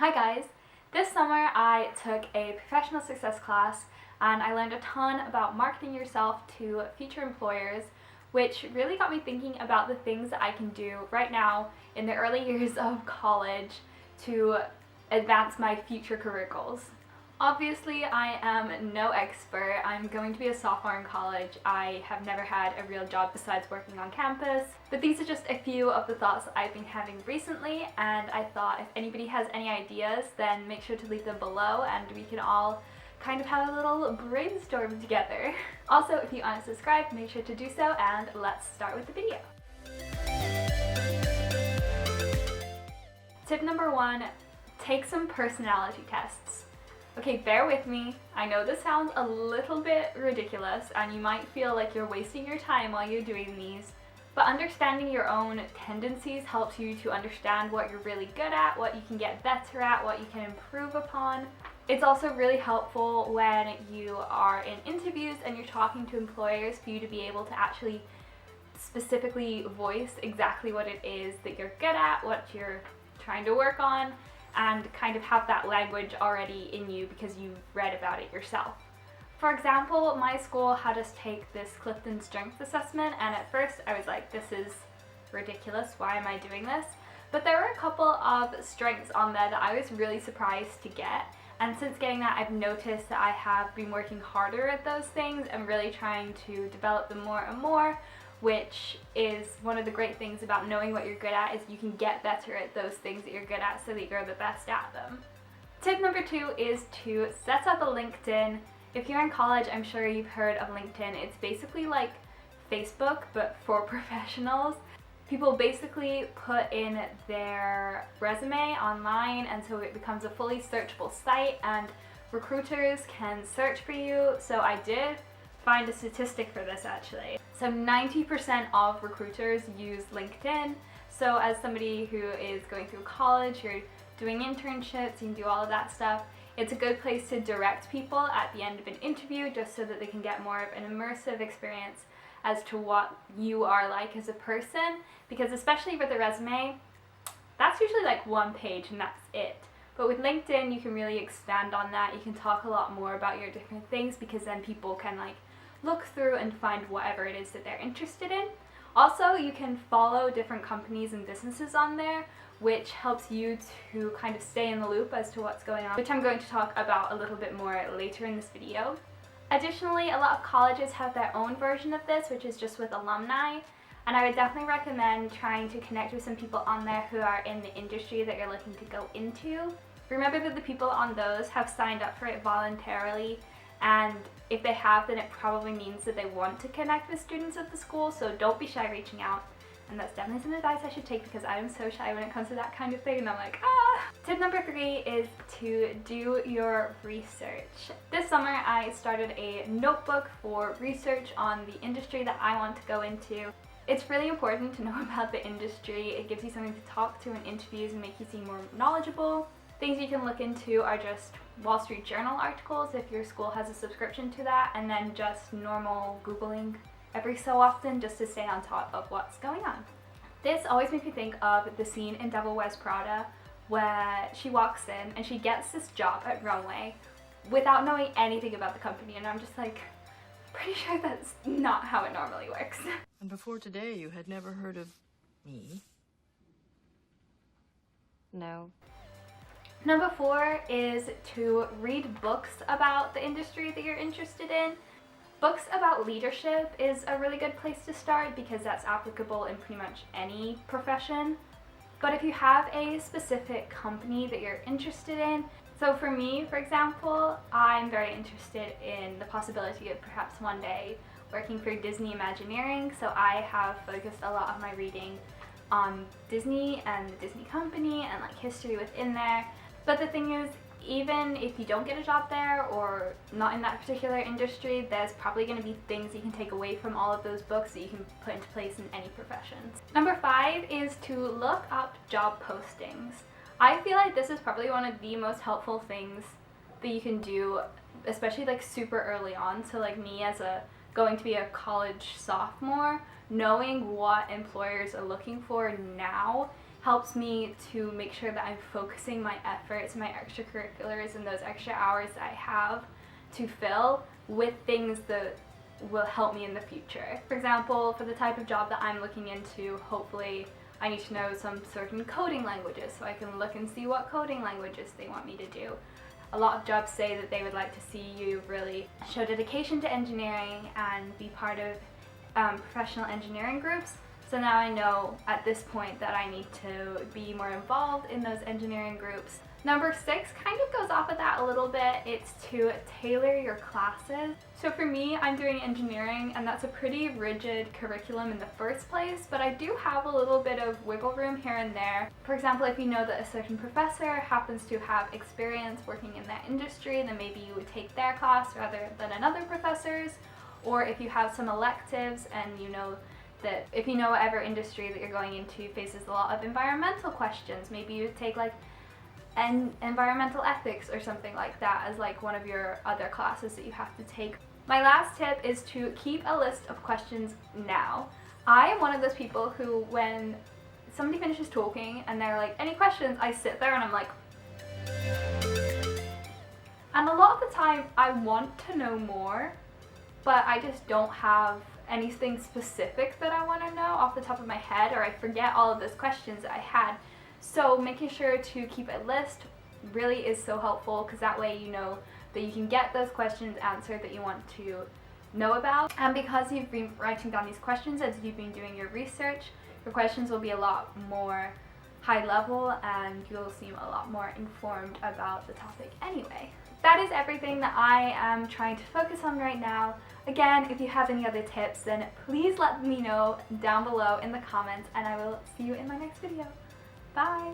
Hi guys! This summer I took a professional success class and I learned a ton about marketing yourself to future employers, which really got me thinking about the things that I can do right now in the early years of college to advance my future career goals. Obviously, I am no expert. I'm going to be a sophomore in college. I have never had a real job besides working on campus. But these are just a few of the thoughts that I've been having recently, and I thought if anybody has any ideas, then make sure to leave them below and we can all kind of have a little brainstorm together. Also, if you aren't subscribed, make sure to do so, and let's start with the video. Tip number 1, take some personality tests. Okay, bear with me. I know this sounds a little bit ridiculous and you might feel like you're wasting your time while you're doing these, but understanding your own tendencies helps you to understand what you're really good at, what you can get better at, what you can improve upon. It's also really helpful when you are in interviews and you're talking to employers for you to be able to actually specifically voice exactly what it is that you're good at, what you're trying to work on, and kind of have that language already in you because you've read about it yourself. For example, my school had us take this Clifton Strengths Assessment, and at first I was like, this is ridiculous, why am I doing this? But there were a couple of strengths on there that I was really surprised to get, and since getting that I've noticed that I have been working harder at those things and really trying to develop them more and more, which is one of the great things about knowing what you're good at, is you can get better at those things that you're good at so that you're the best at them. Tip number 2 is to set up a LinkedIn. If you're in college, I'm sure you've heard of LinkedIn. It's basically like Facebook, but for professionals. People basically put in their resume online, and so it becomes a fully searchable site and recruiters can search for you. So I did find a statistic for this actually. So 90% of recruiters use LinkedIn. So as somebody who is going through college, you're doing internships, you can do all of that stuff. It's a good place to direct people at the end of an interview just so that they can get more of an immersive experience as to what you are like as a person, because especially with a resume, that's usually like one page and that's it. But with LinkedIn, you can really expand on that. You can talk a lot more about your different things because then people can like look through and find whatever it is that they're interested in. Also, you can follow different companies and businesses on there, which helps you to kind of stay in the loop as to what's going on, which I'm going to talk about a little bit more later in this video. Additionally, a lot of colleges have their own version of this, which is just with alumni, and I would definitely recommend trying to connect with some people on there who are in the industry that you're looking to go into. Remember that the people on those have signed up for it voluntarily, and if they have, then it probably means that they want to connect with students at the school, so don't be shy reaching out. And that's definitely some advice I should take because I am so shy when it comes to that kind of thing, and I'm like, ah! Tip number 3 is to do your research. This summer I started a notebook for research on the industry that I want to go into. It's really important to know about the industry. It gives you something to talk to in interviews and make you seem more knowledgeable. Things you can look into are just Wall Street Journal articles if your school has a subscription to that, and then just normal Googling every so often just to stay on top of what's going on. This always makes me think of the scene in Devil Wears Prada where she walks in and she gets this job at Runway without knowing anything about the company, and I'm just like, pretty sure that's not how it normally works. And before today, you had never heard of me? No. Number 4 is to read books about the industry that you're interested in. Books about leadership is a really good place to start because that's applicable in pretty much any profession. But if you have a specific company that you're interested in, so for me, for example, I'm very interested in the possibility of perhaps one day working for Disney Imagineering, so I have focused a lot of my reading on Disney and the Disney company and like history within there. But the thing is, even if you don't get a job there or not in that particular industry, there's probably going to be things you can take away from all of those books that you can put into place in any professions. Number 5 is to look up job postings. I feel like this is probably one of the most helpful things that you can do, especially like super early on. So like me as a going to be a college sophomore, knowing what employers are looking for now helps me to make sure that I'm focusing my efforts, my extracurriculars, and those extra hours that I have to fill with things that will help me in the future. For example, for the type of job that I'm looking into, hopefully I need to know some certain coding languages so I can look and see what coding languages they want me to do. A lot of jobs say that they would like to see you really show dedication to engineering and be part of professional engineering groups. So now I know at this point that I need to be more involved in those engineering groups. Number 6 kind of goes off of that a little bit. It's to tailor your classes. So for me, I'm doing engineering, and that's a pretty rigid curriculum in the first place, but I do have a little bit of wiggle room here and there. For example, if you know that a certain professor happens to have experience working in that industry, then maybe you would take their class rather than another professor's. Or if you have some electives and you know that if you know whatever industry that you're going into faces a lot of environmental questions, maybe you would take like environmental ethics or something like that as like one of your other classes that you have to take. My last tip is to keep a list of questions now. I am one of those people who, when somebody finishes talking and they're like, any questions, I sit there and I'm like, and a lot of the time I want to know more, but I just don't have anything specific that I want to know off the top of my head, or I forget all of those questions that I had. So making sure to keep a list really is so helpful, because that way you know that you can get those questions answered that you want to know about. And because you've been writing down these questions as you've been doing your research, your questions will be a lot more high level and you'll seem a lot more informed about the topic anyway. That is everything that I am trying to focus on right now. Again, if you have any other tips, then please let me know down below in the comments, and I will see you in my next video. Bye!